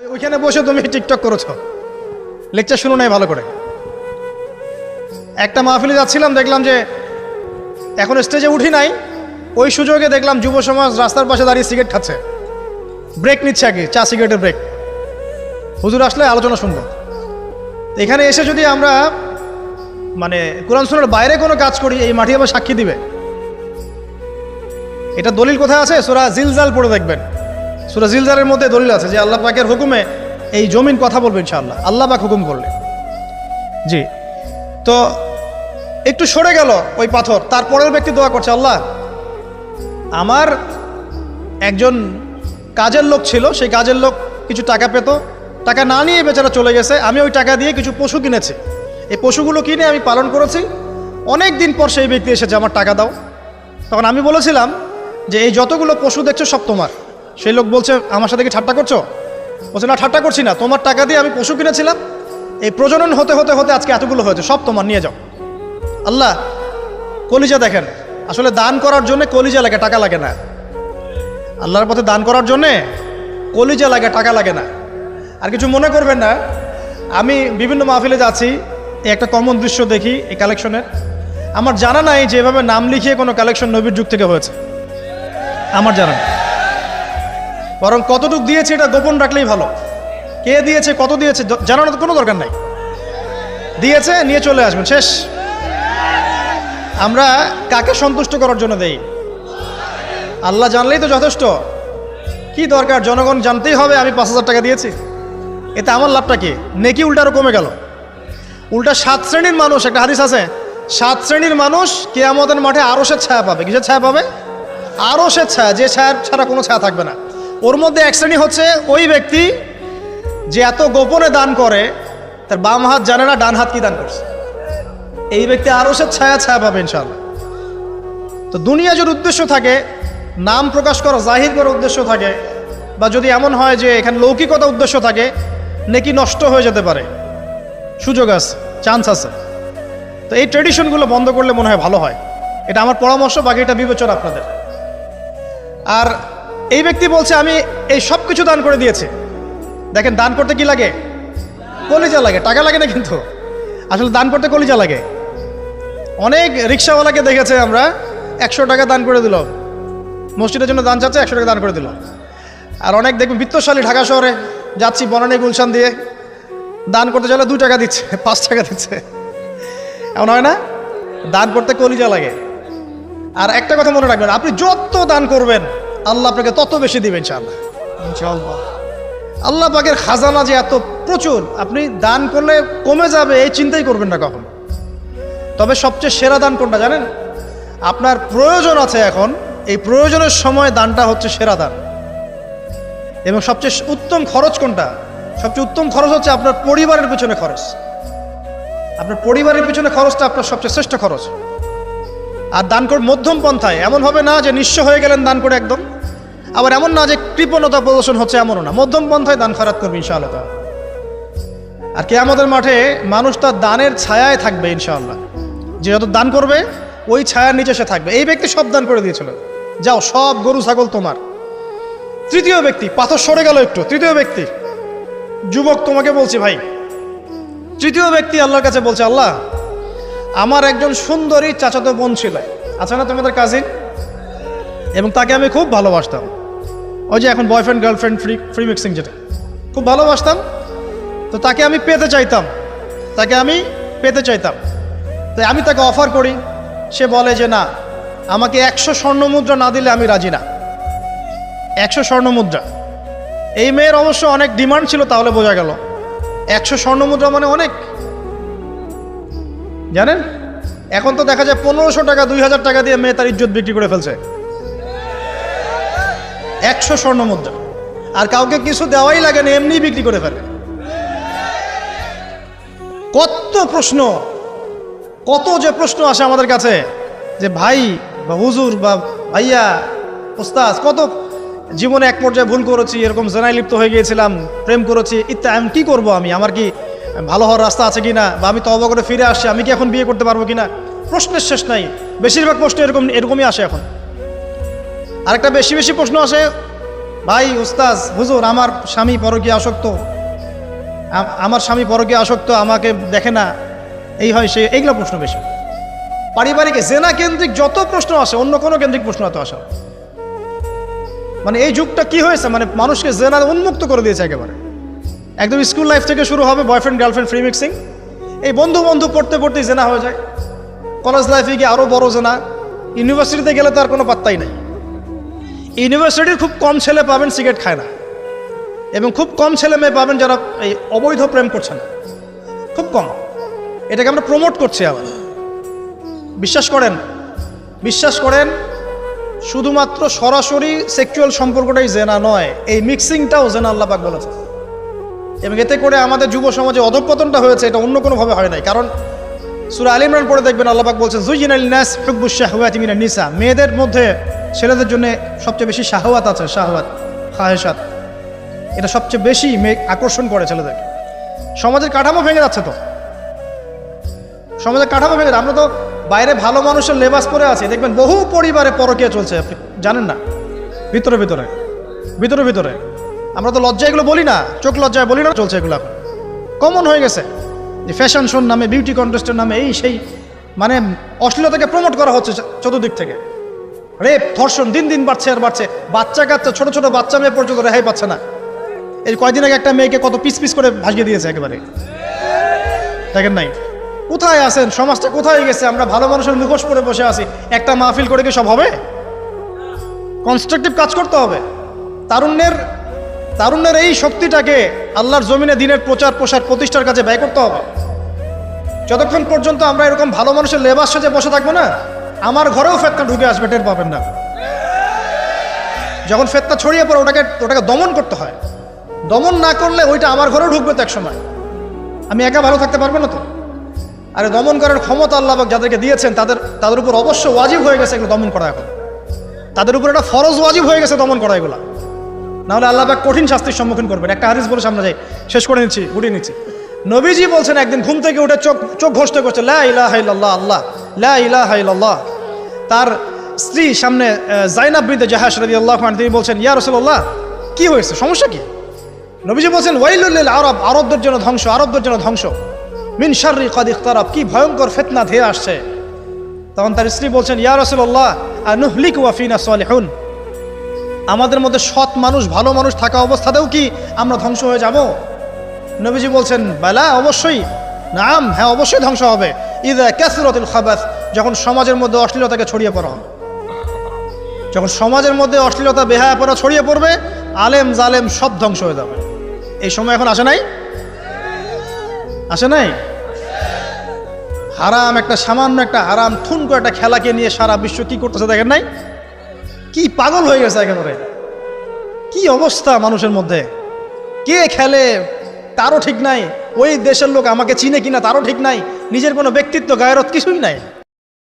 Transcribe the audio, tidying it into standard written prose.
ওইখানে বসে তুমি টিকটক করেছো, লেকচার শুনো নাই ভালো করে। একটা মাহফিলে যাচ্ছিলাম, দেখলাম যে এখন স্টেজে উঠি নাই, ওই সুযোগে দেখলাম যুব সমাজ রাস্তার পাশে দাঁড়িয়ে সিগারেট খাচ্ছে, ব্রেক নিচ্ছে আর কি, চা সিগারেটের ব্রেক। হুজুর আসলে আলোচনা শুনবো। এখানে এসে যদি আমরা মানে কোরআন সুন্নাহর বাইরে কোনো কাজ করি, এই মাটি আবার সাক্ষী দিবে। এটা দলিল কোথায় আছে? সূরা জিলজাল পড়ে দেখবেন। সূরা জিলজালের মধ্যে দলিল আছে যে আল্লাহ পাকের হুকুমে এই জমিন কথা বলবে ইনশাআল্লাহ, আল্লাহ পাক হুকুম করলে। জি, তো একটু সরে গেল ওই পাথর, তারপরের ব্যক্তি দোয়া করছে, আল্লাহ আমার একজন কাজের লোক ছিল, সেই কাজের লোক কিছু টাকা পেত, টাকা না নিয়ে বেচারা চলে গেছে, আমি ওই টাকা দিয়ে কিছু পশু কিনেছি, এই পশুগুলো কিনে আমি পালন করেছি, অনেক দিন পর সেই ব্যক্তি এসেছে আমার টাকা দাও। তখন আমি বলেছিলাম যে এই যতগুলো পশু দেখছো সব তোমার। সেই লোক বলছে, আমার সাথে কি ঠাট্টা করছো? বলছে, না ঠাট্টা করছি না, তোমার টাকা দিয়ে আমি পশু কিনেছিলাম, এই প্রজনন হতে হতে হতে আজকে এতগুলো হয়েছে, সব তোমার, নিয়ে যাও। আল্লাহ কলিজা দেখেন, আসলে দান করার জন্য কলিজা লাগে, টাকা লাগে না। আল্লাহর পথে দান করার জন্যে কলিজা লাগে, টাকা লাগে না। আর কিছু মনে করবেন না, আমি বিভিন্ন মাহফিলে যাচ্ছি, একটা কমন দৃশ্য দেখি এই কালেকশনের। আমার জানা নাই যে এভাবে নাম লিখিয়ে কোনো কালেকশন নবীর যুগ থেকে হয়েছে, আমার জানা নেই। বরং কতটুকু দিয়েছে এটা গোপন রাখলেই ভালো। কে দিয়েছে, কত দিয়েছে জানানোর কোনো দরকার নাই, দিয়েছে নিয়ে চলে আসবেন, শেষ। আমরা কাকে সন্তুষ্ট করার জন্য দেই? আল্লাহ জানলেই তো যথেষ্ট, কি দরকার জনগণ জানতেই হবে আমি 5,000 টাকা দিয়েছি, এতে আমার লাভটা কি? নেকি উল্টারও কমে গেল। উল্টা 7 শ্রেণীর মানুষ, একটা হাদিস আছে, 7 শ্রেণীর মানুষ কিয়ামতের মাঠে আরশের ছায়া পাবে। কিসের ছায়া পাবে? আরশের ছায়া, যে ছায়া ছাড়া কোনো ছায়া থাকবে না। ওর মধ্যে এক শ্রেণী হচ্ছে ওই ব্যক্তি যে এত গোপনে দান করে, তার বাম হাত জানে না ডান হাত কি দান করছে। এই ব্যক্তি আরশের ছায়া পাবে ইনশাআল্লাহ। তো দুনিয়া যদি উদ্দেশ্য থাকে, নাম প্রকাশ করা, জাহির করার উদ্দেশ্য থাকে, বা যদি এমন হয় যে এখানে লৌকিকতা উদ্দেশ্য থাকে, নেকি নষ্ট হয়ে যেতে পারে, সুযোগ আছে, চান্স আছে। তো এই ট্রেডিশনগুলো বন্ধ করলে মনে হয় ভালো হয়। এটা আমার পরামর্শ, বাকিটা বিবেচনা আপনাদের। আর এই ব্যক্তি বলছে আমি এই সব কিছু দান করে দিয়েছি। দেখেন, দান করতে কি লাগে? কলিজা লাগে, টাকা লাগে না কিন্তু। আসলে দান করতে কলিজা লাগে। অনেক রিক্সাওয়ালাকে দেখেছে আমরা, 100 টাকা দান করে দিল, মসজিদের জন্য দান চাচ্ছে, 100 টাকা দান করে দিল। আর অনেক দেখবেন বিত্তশালী, ঢাকা শহরে যাচ্ছি বনানী গুলশান দিয়ে, দান করতে চাইলে 2 টাকা দিচ্ছে, 5 টাকা দিচ্ছে। এমন হয় না? দান করতে কলিজা লাগে। আর একটা কথা মনে রাখবেন, আপনি যত দান করবেন আল্লাহ আপনাকে তত বেশি দিবেন ইনশাআল্লাহ। ইনশাআল্লাহ আল্লাহ পাকের খাজানা যে এত প্রচুর, আপনি দান করলে কমে যাবে এই চিন্তাই করবেন না কখন। তবে সবচেয়ে সেরা দান কোনটা জানেন? আপনার প্রয়োজন আছে এখন, এই প্রয়োজনের সময় দানটা হচ্ছে সেরা দান। এবং সবচেয়ে উত্তম খরচ কোনটা? সবচেয়ে উত্তম খরচ হচ্ছে আপনার পরিবারের পিছনে খরচ। আপনার পরিবারের পিছনে খরচটা আপনার সবচেয়ে শ্রেষ্ঠ খরচ। আর দান করে মধ্যম পন্থায়, এমন হবে না যে নিঃস্ব হয়ে গেলেন দান করে একদম, আবার এমন না যে কৃপণতা প্রদর্শন হচ্ছে, এমনও না। মধ্যম পন্থায় দান খয়রাত করবে ইনশাআল্লাহ। আর কিয়ামতের মাঠে মানুষ তার দানের ছায়ায় থাকবে ইনশাআল্লাহ। যে যত দান করবে ওই ছায়ার নিচে সে থাকবে। এই ব্যক্তি সব দান করে দিয়েছিল, যাও সব গরু ছাগল তোমার। তৃতীয় ব্যক্তি, পাথর সরে গেল একটু, তৃতীয় ব্যক্তি, যুবক তোমাকে বলছি ভাই, তৃতীয় ব্যক্তি আল্লাহর কাছে বলছে, আল্লাহ আমার একজন সুন্দরী চাচাতো বোন ছিল, আছে না তোমাদের কাজিন, এবং তাকে আমি খুব ভালোবাসতাম। ওই যে এখন বয়ফ্রেন্ড গার্লফ্রেন্ড ফ্রি মিক্সিং, যেটা খুব ভালোবাসতাম। তো তাকে আমি পেতে চাইতাম, তাই আমি তাকে অফার করি। সে বলে যে না, আমাকে 100 স্বর্ণ মুদ্রা না দিলে আমি রাজি না। 100 স্বর্ণ মুদ্রা। এই মেয়ের অবশ্য অনেক ডিমান্ড ছিল, তাহলে বোঝা গেল 100 স্বর্ণ মুদ্রা মানে অনেক। জানেন, এখন তো দেখা যায় 1500 টাকা 2000 টাকা দিয়ে মেয়ে তার ইজ্জত বিক্রি করে ফেলছে। 100 স্বর্ণ মুদ্রা, আর কাউকে কিছু দেওয়াই লাগে না, এমনি বিক্রি করে ফেলে। কত যে প্রশ্ন আসে আমাদের কাছে, যে ভাই বা হুজুর বা ভাইয়া ওস্তাদ, কত জীবনে এক পর্যায়ে ভুল করেছি, এরকম জেনায় লিপ্ত হয়ে গিয়েছিলাম, প্রেম করেছি ইত্যাদি, আমি কি করবো, আমার কি ভালো হওয়ার রাস্তা আছে কিনা, বা আমি তওবা করে ফিরে আসছি, আমি কি এখন বিয়ে করতে পারবো কিনা। প্রশ্নের শেষ নাই। বেশিরভাগ প্রশ্ন এরকমই আসে এখন। আরেকটা বেশি প্রশ্ন আসে, ভাই উস্তাজ হুজুর আমার স্বামী পরকীয়া আসক্ত, আমার স্বামী পরকীয়া আসক্ত, আমাকে দেখে না, এই হয় সে, এইগুলো প্রশ্ন বেশি। পারিবারিক জেনা কেন্দ্রিক যত প্রশ্ন আসে অন্য কোনো কেন্দ্রিক প্রশ্ন এত আসে না। মানে এই যুগটা কি হয়েছে, মানে মানুষকে জেনা উন্মুক্ত করে দিয়েছে একেবারে। একদম স্কুল লাইফ থেকে শুরু হবে বয়ফ্রেন্ড গার্লফ্রেন্ড ফ্রি মিক্সিং, এই বন্ধু বন্ধু পড়তে পড়তেই জেনা হয়ে যায়। কলেজ লাইফে গিয়ে আরও বড় জেনা, ইউনিভার্সিটিতে গেলে তো আর কোনো পাত্তাই নাই। ইউনিভার্সিটির খুব কম ছেলে পাবেন সিগারেট খায় না, এবং খুব কম ছেলে মেয়ে পাবেন যারা এই অবৈধ প্রেম করছে না, খুব কম। এটাকে আমরা প্রমোট করছি আবার। বিশ্বাস করেন শুধুমাত্র সরাসরি সেক্সুয়াল সম্পর্কটাই জেনা নয়, এই মিক্সিংটাও জেনা আল্লাহ পাক বলেছে। এবং এতে করে আমাদের যুব সমাজে অধঃপতনটা হয়েছে, এটা অন্য কোনোভাবে হয় নাই। কারণ সূরা আলে ইমরান পড়ে দেখবেন আল্লাহ পাক বলছেন যুয়িনা লিন-নাস হুব্বুশ শাহওয়াতি মিনান নিসা, মেয়েদের মধ্যে ছেলেদের জন্য সবচেয়ে বেশি শাহওয়াত আছে, শাহওয়াত খাহেশাত, এটা সবচেয়ে বেশি আকর্ষণ করে ছেলেদেরকে। সমাজের কাঠামো ভেঙে যাচ্ছে তো, সমাজের কাঠামো ভেঙে। আমরা তো বাইরে ভালো মানুষের লেবাস পরে আছি, দেখবেন বহু পরিবারে পরকীয়া চলছে, আপনি জানেন না। ভিতরে ভিতরে ভিতরে ভিতরে আমরা তো লজ্জা এগুলো বলি না, চোখ লজ্জায় বলি না, চলছে এগুলো এখন কমন হয়ে গেছে। যে ফ্যাশন শোর নামে, বিউটি কন্টেস্টের নামে এই সেই, মানে অশ্লীলতাকে প্রমোট করা হচ্ছে চতুর্দিক থেকে। রেপ ধর্ষণ দিন দিন বাড়ছে আর বাড়ছে, বাচ্চা কাচ্চা ছোট ছোট বাচ্চা মেয়ে পর্যন্ত রেহাই পাচ্ছে না। এই কয়দিন আগে একটা মেয়েকে কত পিস পিস করে ভাসিয়ে দিয়েছে একেবারে, দেখেন নাই? কোথায় আছেন, সমাজটা কোথায় গেছে? আমরা ভালো মানুষের মুখোশ পরে বসে আছি, একটা মাহফিল করে কি সব হবে? কনস্ট্রাকটিভ কাজ করতে হবে। তারুণ্যের এই শক্তিটাকে আল্লাহর জমিনে দিনের প্রচার প্রসার প্রতিষ্ঠার কাজে ব্যয় করতে হবে। যতক্ষণ পর্যন্ত আমরা এরকম ভালো মানুষের লেবাস সাজে বসে থাকবো না, আমার ঘরেও ফেতনা ঢুকে আসবে, টের পাবেন না। যখন ফেতনা ছড়িয়ে পড়ে ওটাকে দমন করতে হয়। দমন না করলে ওইটা আমার ঘরেও ঢুকবে তো এক সময়, আমি একা ভালো থাকতে পারবো না তো। আরে দমন করার ক্ষমতা আল্লাহ পাক যাদেরকে দিয়েছেন তাদের উপর অবশ্য ওয়াজিব হয়ে গেছে এগুলো দমন করা। এখন তাদের উপর একটা ফরজ ওয়াজিব হয়ে গেছে দমন করা এগুলা, নাহলে আল্লাহ পাক কঠিন শাস্তির সম্মুখীন করবেন। একটা হাদিস বলে সামনে যাই, শেষ করে গুটিয়ে নিচ্ছি। নবীজি বলছেন একদিন ঘুম থেকে উঠে চোখ ঘষতে করছে লা ইলাহা ইল্লাল্লাহ, আল্লাহ লা ইলাহা ইল্লাল্লাহ। তার স্ত্রী সামনে যায়নাব বিনতে জাহাশ রাদিয়াল্লাহু আনহা, তিনি বলছেন ইয়া রাসূলুল্লাহ কি হয়েছে, সমস্যা কি? নবীজি বলছেন ওয়াইলুল লিল আরব, আরবদের জন্য ধ্বংস, আরবদের জন্য ধ্বংস। মিন শাররি কাদ ইখতারাব, কি ভয়ঙ্কর ফিতনা ধেয়ে আসছে। তখন তার স্ত্রী বলছেন ইয়া রাসূলুল্লাহ আনুহলিকু ওয়া ফিনা সালিহুন, আমাদের মধ্যে সৎ মানুষ ভালো মানুষ থাকা অবস্থাতেও কি আমরা ধ্বংস হয়ে যাব? নবীজি বলছেন বালা, অবশ্যই, নাম, হ্যাঁ অবশ্যই ধ্বংস হবে। ইযা কাসরাতুল খাবাস, যখন সমাজের মধ্যে অশ্লীলতাকে ছড়িয়ে পড়া হবে, যখন সমাজের মধ্যে অশ্লীলতা বেহায়াপনা ছড়িয়ে পড়বে, আলেম জালেম সব ধ্বংস হয়ে যাবে। এই সময় এখন আসে নাই? আসে নাই? হারাম, একটা সামান্য একটা হারাম ঠুনকো একটা খেলাকে নিয়ে সারা বিশ্ব কি করতেছে দেখেন নাই? কি পাগল হয়ে গেছে একেবারে, কি অবস্থা মানুষের মধ্যে। কে খেলে তারও ঠিক নাই, ওই দেশের লোক আমাকে চিনে কিনা তারও ঠিক নাই, নিজের কোনো ব্যক্তিত্ব গায়রত কিছুই নাই।